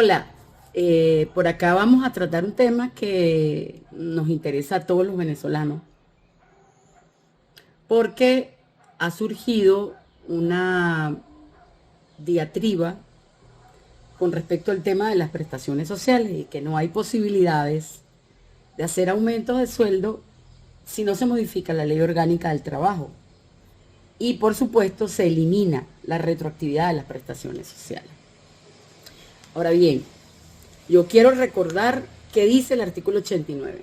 Hola, por acá vamos a tratar un tema que nos interesa a todos los venezolanos, porque ha surgido una diatriba con respecto al tema de las prestaciones sociales y que no hay posibilidades de hacer aumentos de sueldo si no se modifica la ley orgánica del trabajo. Y por supuesto se elimina la retroactividad de las prestaciones sociales. Ahora bien, yo quiero recordar qué dice el artículo 89.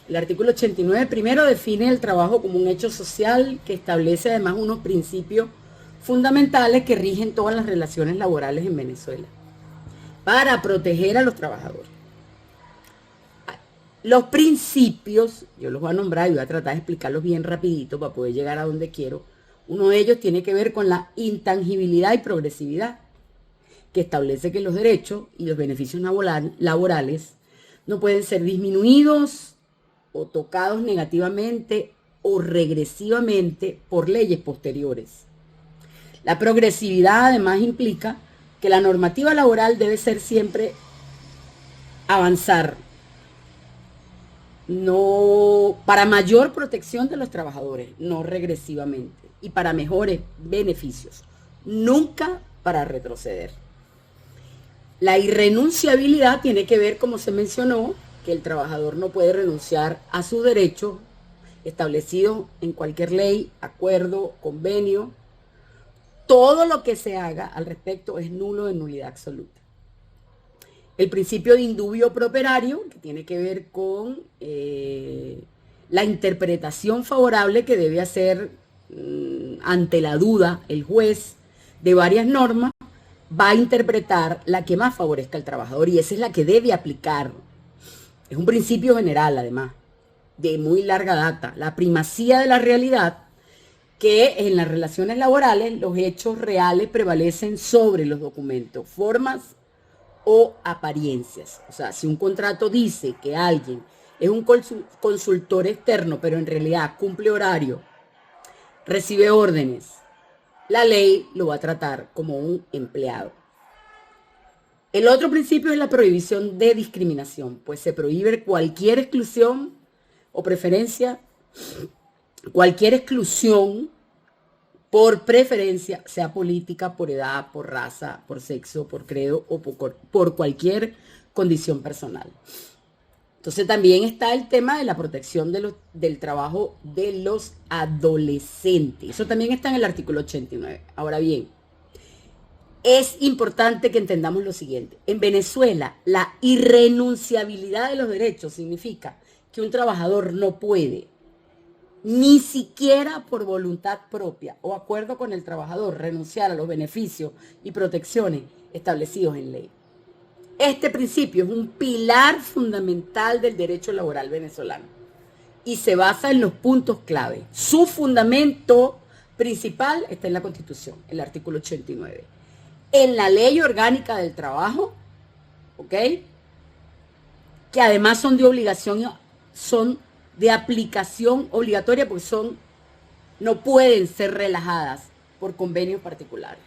El artículo 89 primero define el trabajo como un hecho social que establece además unos principios fundamentales que rigen todas las relaciones laborales en Venezuela para proteger a los trabajadores. Los principios, yo los voy a nombrar y voy a tratar de explicarlos bien rapidito para poder llegar a donde quiero. Uno de ellos tiene que ver con la intangibilidad y progresividad, que establece que los derechos y los beneficios laborales no pueden ser disminuidos o tocados negativamente o regresivamente por leyes posteriores. La progresividad además implica que la normativa laboral debe ser siempre avanzar, no para mayor protección de los trabajadores, no regresivamente, y para mejores beneficios, nunca para retroceder. La irrenunciabilidad tiene que ver, como se mencionó, que el trabajador no puede renunciar a sus derechos establecidos en cualquier ley, acuerdo, convenio. Todo lo que se haga al respecto es nulo de nulidad absoluta. El principio de indubio pro operario, que tiene que ver con la interpretación favorable que debe hacer ante la duda el juez de varias normas, va a interpretar la que más favorezca al trabajador y esa es la que debe aplicar. Es un principio general, además, de muy larga data. La primacía de la realidad, que en las relaciones laborales los hechos reales prevalecen sobre los documentos, formas o apariencias. O sea, si un contrato dice que alguien es un consultor externo, pero en realidad cumple horario, recibe órdenes, la ley lo va a tratar como un empleado. El otro principio es la prohibición de discriminación, pues se prohíbe cualquier exclusión o preferencia, cualquier exclusión por preferencia, sea política, por edad, por raza, por sexo, por credo o por cualquier condición personal. Entonces también está el tema de la protección del trabajo de los adolescentes. Eso también está en el artículo 89. Ahora bien, es importante que entendamos lo siguiente. En Venezuela, la irrenunciabilidad de los derechos significa que un trabajador no puede, ni siquiera por voluntad propia o acuerdo con el trabajador, renunciar a los beneficios y protecciones establecidos en ley. Este principio es un pilar fundamental del derecho laboral venezolano y se basa en los puntos clave. Su fundamento principal está en la Constitución, el artículo 89. En la Ley Orgánica del Trabajo, ¿ok? Que además son de obligación, son de aplicación obligatoria porque no pueden ser relajadas por convenios particulares.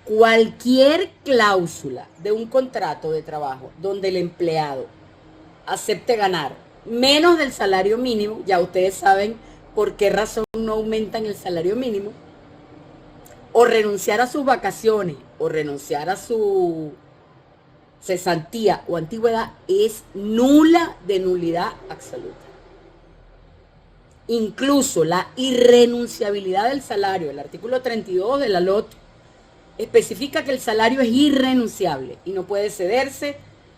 Cualquier cláusula de un contrato de trabajo donde el empleado acepte ganar menos del salario mínimo, ya ustedes saben por qué razón no aumentan el salario mínimo, o renunciar a sus vacaciones, o renunciar a su cesantía o antigüedad, es nula de nulidad absoluta. Incluso la irrenunciabilidad del salario, el artículo 32 de la LOT, especifica que el salario es irrenunciable y no puede cederse,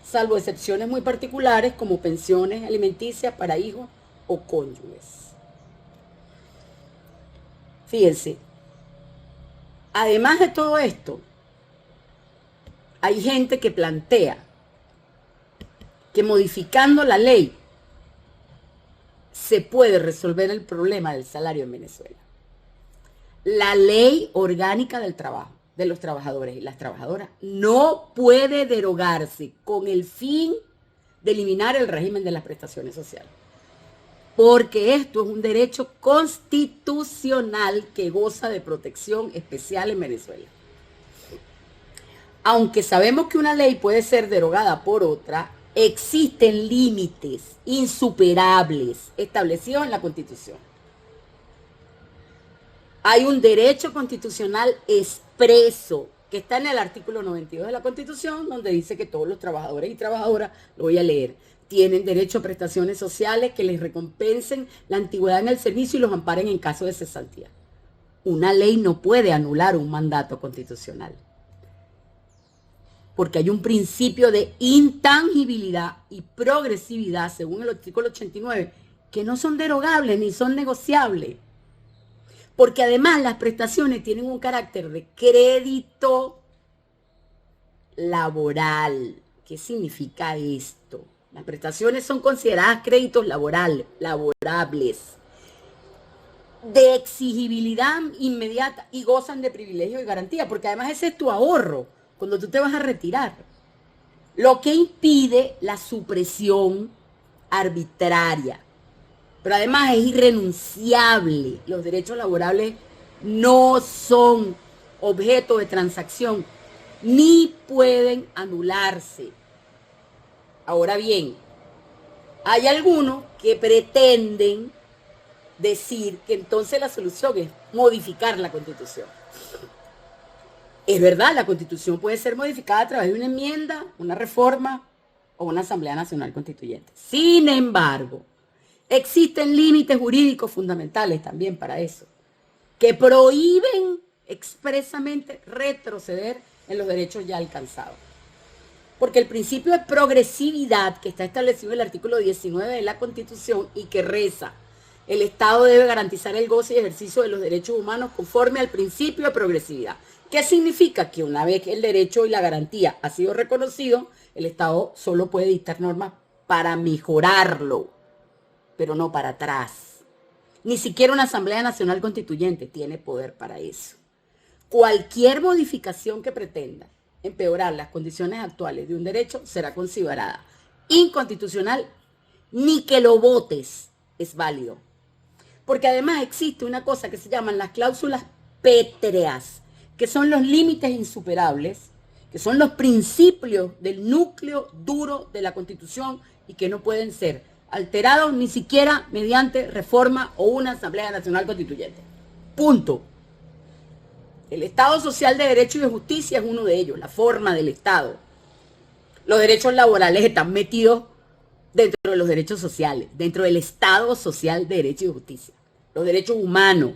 salvo excepciones muy particulares como pensiones alimenticias para hijos o cónyuges. Fíjense, además de todo esto, hay gente que plantea que modificando la ley se puede resolver el problema del salario en Venezuela. La Ley Orgánica del Trabajo de los trabajadores y las trabajadoras no puede derogarse con el fin de eliminar el régimen de las prestaciones sociales. Porque esto es un derecho constitucional que goza de protección especial en Venezuela. aunque sabemos que una ley puede ser derogada por otra, existen límites insuperables establecidos en la Constitución. Hay un derecho constitucional expreso que está en el artículo 92 de la Constitución, donde dice que todos los trabajadores y trabajadoras, lo voy a leer, tienen derecho a prestaciones sociales que les recompensen la antigüedad en el servicio y los amparen en caso de cesantía. Una ley no puede anular un mandato constitucional, porque hay un principio de intangibilidad y progresividad, según el artículo 89, que no son derogables ni son negociables. Porque además las prestaciones tienen un carácter de crédito laboral. ¿Qué significa esto? Las prestaciones son consideradas créditos laborables, de exigibilidad inmediata y gozan de privilegio y garantía, porque además ese es tu ahorro cuando tú te vas a retirar. Lo que impide la supresión arbitraria. Pero además es irrenunciable. Los derechos laborables no son objeto de transacción ni pueden anularse. Ahora bien, hay algunos que pretenden decir que entonces la solución es modificar la Constitución. Es verdad, la Constitución puede ser modificada a través de una enmienda, una reforma o una Asamblea Nacional Constituyente. Sin embargo, existen límites jurídicos fundamentales también para eso, que prohíben expresamente retroceder en los derechos ya alcanzados. Porque el principio de progresividad que está establecido en el artículo 19 de la Constitución y que reza: el Estado debe garantizar el goce y ejercicio de los derechos humanos conforme al principio de progresividad. ¿Qué significa? Que una vez que el derecho y la garantía ha sido reconocido, el Estado solo puede dictar normas para mejorarlo, pero no para atrás. Ni siquiera una Asamblea Nacional Constituyente tiene poder para eso. Cualquier modificación que pretenda empeorar las condiciones actuales de un derecho será considerada inconstitucional, ni que lo votes es válido. Porque además existe una cosa que se llaman las cláusulas pétreas, que son los límites insuperables, que son los principios del núcleo duro de la Constitución y que no pueden ser alterados ni siquiera mediante reforma o una Asamblea Nacional Constituyente. Punto. El Estado social de derecho y de justicia es uno de ellos, la forma del Estado. Los derechos laborales están metidos dentro de los derechos sociales, dentro del Estado social de derecho y de justicia. Los derechos humanos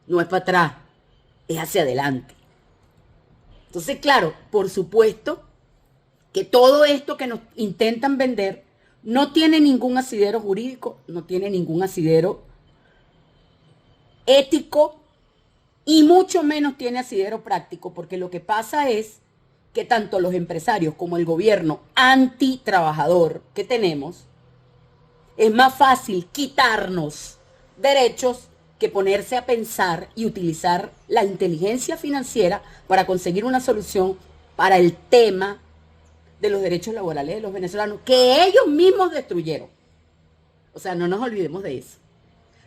no es para atrás, es hacia adelante. Entonces, claro, por supuesto que todo esto que nos intentan vender no tiene ningún asidero jurídico, no tiene ningún asidero ético y mucho menos tiene asidero práctico, porque lo que pasa es que tanto los empresarios como el gobierno antitrabajador que tenemos, es más fácil quitarnos derechos que ponerse a pensar y utilizar la inteligencia financiera para conseguir una solución para el tema de los derechos laborales de los venezolanos, que ellos mismos destruyeron. O sea, no nos olvidemos de eso.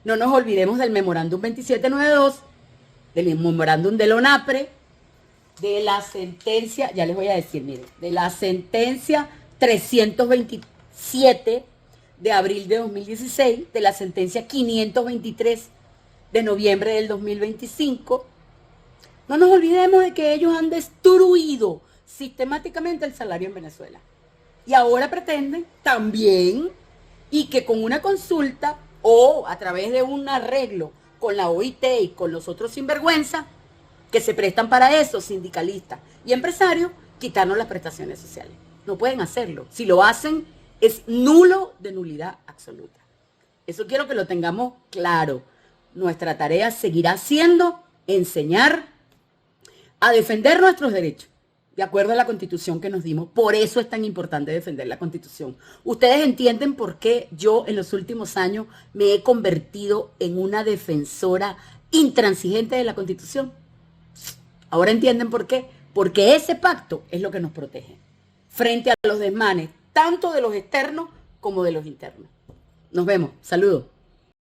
No nos olvidemos del memorándum 2792, del memorándum de la ONAPRE, de la sentencia, ya les voy a decir, miren, de la sentencia 327 de abril de 2016, de la sentencia 523 de noviembre del 2025. No nos olvidemos de que ellos han destruido sistemáticamente el salario en Venezuela. Y ahora pretenden también, y que con una consulta o a través de un arreglo con la OIT y con los otros sinvergüenza que se prestan para eso, sindicalistas y empresarios, quitarnos las prestaciones sociales. No pueden hacerlo. Si lo hacen, es nulo de nulidad absoluta. Eso quiero que lo tengamos claro. Nuestra tarea seguirá siendo enseñar a defender nuestros derechos, de acuerdo a la Constitución que nos dimos. Por eso es tan importante defender la Constitución. Ustedes entienden por qué yo en los últimos años me he convertido en una defensora intransigente de la Constitución. Ahora entienden por qué. Porque ese pacto es lo que nos protege frente a los desmanes, tanto de los externos como de los internos. Nos vemos. Saludos.